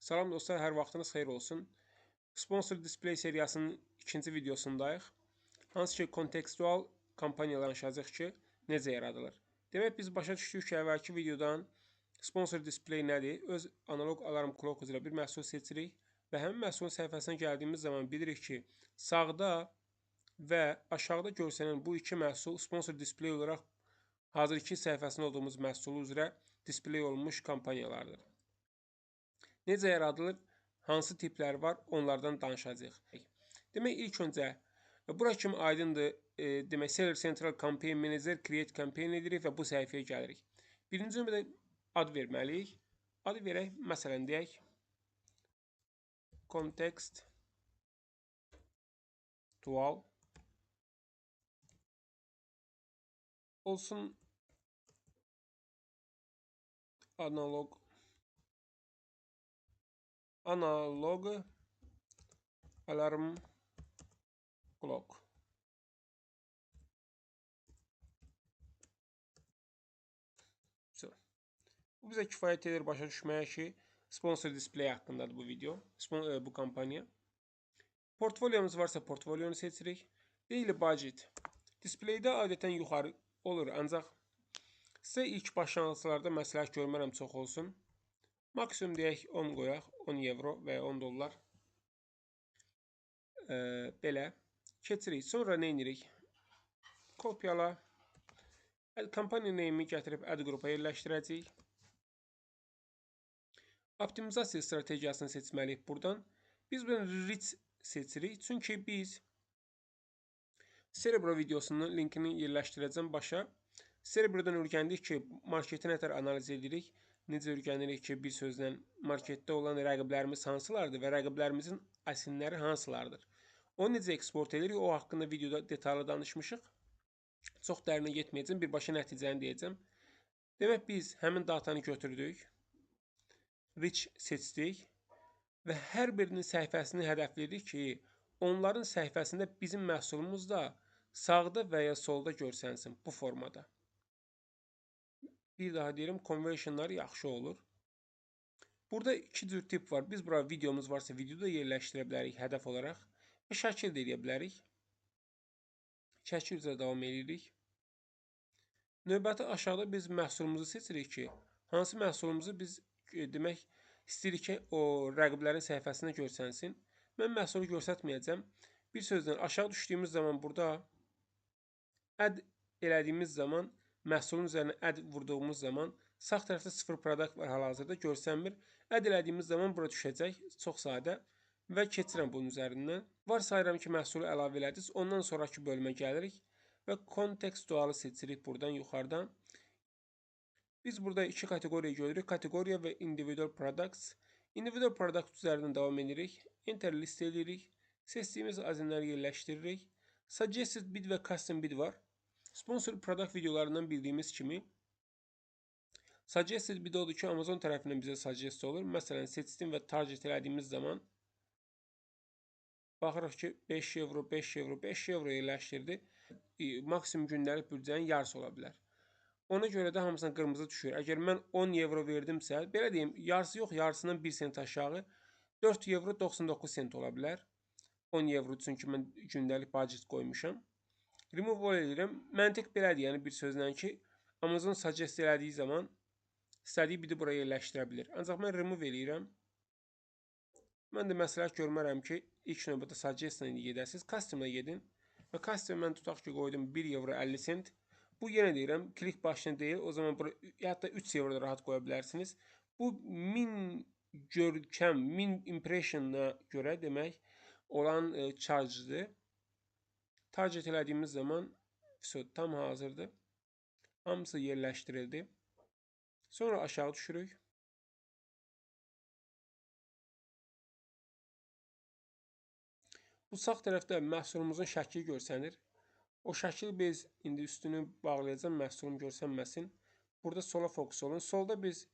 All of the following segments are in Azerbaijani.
Salam dostlar, hər vaxtınız xeyir olsun. Sponsor Display seriyasının ikinci videosundayıq. Hansı ki, kontekstual kampaniyalar danışacağıq ki, necə yaradılır. Demək, biz başa düşdük ki, əvvəlki videodan Sponsor Display nədir? Öz analog alarm clock üzrə bir məhsul seçirik və həmin məhsulun səhifəsinə gəldiyimiz zaman bilirik ki, sağda və aşağıda görsənən bu iki məhsul Sponsor Display olaraq hazırki səhifəsində olduğumuz məhsulu üzrə display olunmuş kampaniyalardır. Necə yaradılır? Hansı tipləri var? Onlardan danışacağıq. Demək, ilk öncə, bura kimi aydındır. Demək, Seller Central Campaign Manager Create Campaign edirik və bu səhifəyə gəlirik. Birinci növbədə ad verməliyik. Adı verək, məsələn, deyək, Context Dual olsun, analog alarm clock. Bu bizə kifayət edir başa düşməyə ki, sponsor display haqqındadır bu video, bu kampaniya. Portfolyomuz varsa portfolyonu seçirik. Daily budget. Displaydə adətən yuxarı olur, ancaq sizə ilk başlanğıclarda məsləhət görmərəm çox olsun. Maksimum deyək 10 qoyaq, 10 evro və ya 10 dollar. Belə keçirik. Sonra nə edirik? Kopyala. Kampaniya name'i gətirib ad qrupa yerləşdirəcəyik. Optimizasiya strategiyasını seçməliyik buradan. Biz buradan Rich seçirik. Çünki biz Cerebro videosunun linkini yerləşdirəcəm başa. Cerebro'dan öyrəndik ki, marketi nətər analiz edirik. Necə öyrənirik ki, bir sözlə marketdə olan rəqiblərimiz hansılardır və rəqiblərimizin asinləri hansılardır. Onu necə eksport edirik, o haqqında videoda detallı danışmışıq. Çox dərinə getməyəcəm, birbaşa nəticəni deyəcəm. Demək, biz həmin datanı götürdük, Rich seçdik və hər birinin səhifəsini hədəfləyirik ki, onların səhifəsində bizim məhsulumuz da sağda və ya solda görsənsin bu formada. Bir daha deyirəm, conversionlar yaxşı olur. Burada iki cür tip var. Biz bura videomuz varsa videoda yerləşdirə bilərik hədəf olaraq və şəkil də edə bilərik. Şəkil üzrə davam edirik. Növbəti aşağıda biz məhsulumuzu seçirik ki, hansı məhsulumuzu biz demək istəyirik ki, o rəqiblərin səhifəsində görsənsin. Mən məhsulu göstərməyəcəm. Bir sözlə aşağı düşdüyümüz zaman burada add elədiyimiz zaman məhsulun üzərinə add vurduğumuz zaman sağ tərəfdə 0 product var hal-hazırda görsənmir. Add elədiyimiz zaman bura düşəcək. Çox sadə və keçirəm bunun üzərindən. Varsayıram ki, məhsulu əlavə elədiniz. Ondan sonraki bölümə gəlirik və kontekstualı seçirik buradan yuxarıdan. Biz burada iki kateqoriya görürük. Kateqoriya və individual products. Individual product üzərindən davam edirik. Enter list edirik. Seçdiyimiz azinləri yerləşdiririk. Suggested bid və custom bid var. Sponsor product videolarından bildiyimiz kimi suggested bid odur ki, Amazon tərəfindən bizə suggest olur. Məsələn, seçdim və target elədiyimiz zaman baxırıq ki, 5 evro, 5 evro, 5 evro yerləşdirdi. Maksimum gündəlik büdcənin yarısı ola bilər. Ona görə də hamısına qırmızı düşür. Əgər mən 10 evro verdimsə, belə deyim, yarısı yox, yarısından 1 sent aşağı 4 evro 99 sent ola bilər. 10 evro çünki mən gündəlik budget qoymuşam. Remove all edirəm. Məntiq belədir, yəni bir sözlə ki, Amazon suggest elədiyi zaman istədiyi bidi buraya yerləşdirə bilir. Ancaq mən remove eləyirəm. Mən də məsləhət görmərəm ki, ilk növbədə suggest-la gedəsiniz, custom-la gedin və custom mən tutaq ki, qoydum 1 evro 50 sent. Bu yenə deyirəm, klik başına deyil, o zaman hətta 3 evro da rahat qoya bilərsiniz. Bu 1000 görkəm, 1000 impression-a görə demək olan charge-dır. Target elədiyimiz zaman tam hazırdır. Hamısı yerləşdirildi. Sonra aşağı düşürük. Bu sağ tərəfdə məhsulumuzun şəkli görsənir. O şəkil biz indi üstünü bağlayacağım, məhsulum görsənməsin. Burada sola fokus olun. Solda biz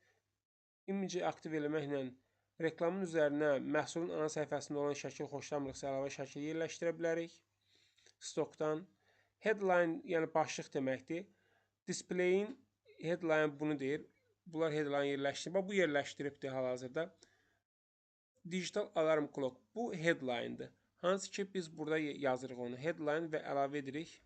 image aktiv eləməklə reklamın üzərinə məhsulun ana səhifəsində olan şəkil xoşlamırıqsa əlavə şəkil yerləşdirə bilərik. Stockdan. Headline, yəni başlıq deməkdir. Display-in headline bunu deyir. Bunlar headline yerləşdirib. Bu yerləşdiribdir hal-hazırda. digital alarm clock bu headline'dır. Hansı ki biz burada yazırıq onu. Headline və əlavə edirik.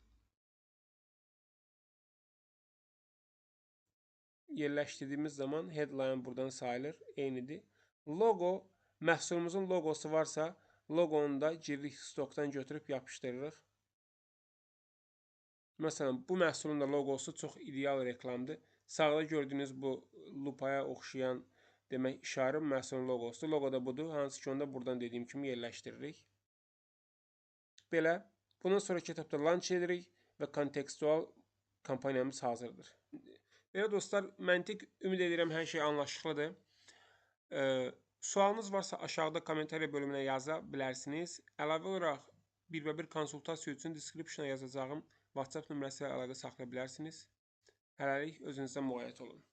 Yerləşdirdiyimiz zaman headline buradan sayılır. Eynidir. Logo, məhsulumuzun logosu varsa, loqonu da giririk stokdan götürüb yapışdırırıq. Məsələn, bu məhsulun da loqosu çox ideal reklamdır. Sağda gördüyünüz bu lupaya oxşayan demək işarə məhsulun loqosudur. Loqo da budur. Hansı ki, onda buradan dediyim kimi yerləşdiririk. Belə. Bundan sonraki etapda launch edirik və kontekstual kampaniyamız hazırdır. Belə dostlar, məntiq ümid edirəm hər şey anlaşılıqlıdır. Sualınız varsa aşağıda kommentariya bölümünə yaza bilərsiniz. Əlavə olaraq bir-bə-bir konsultasiya üçün description-a yazacağım WhatsApp nömrəsi ilə əlaqə saxlaya bilərsiniz. Hələlik özünüzə müğayət olun.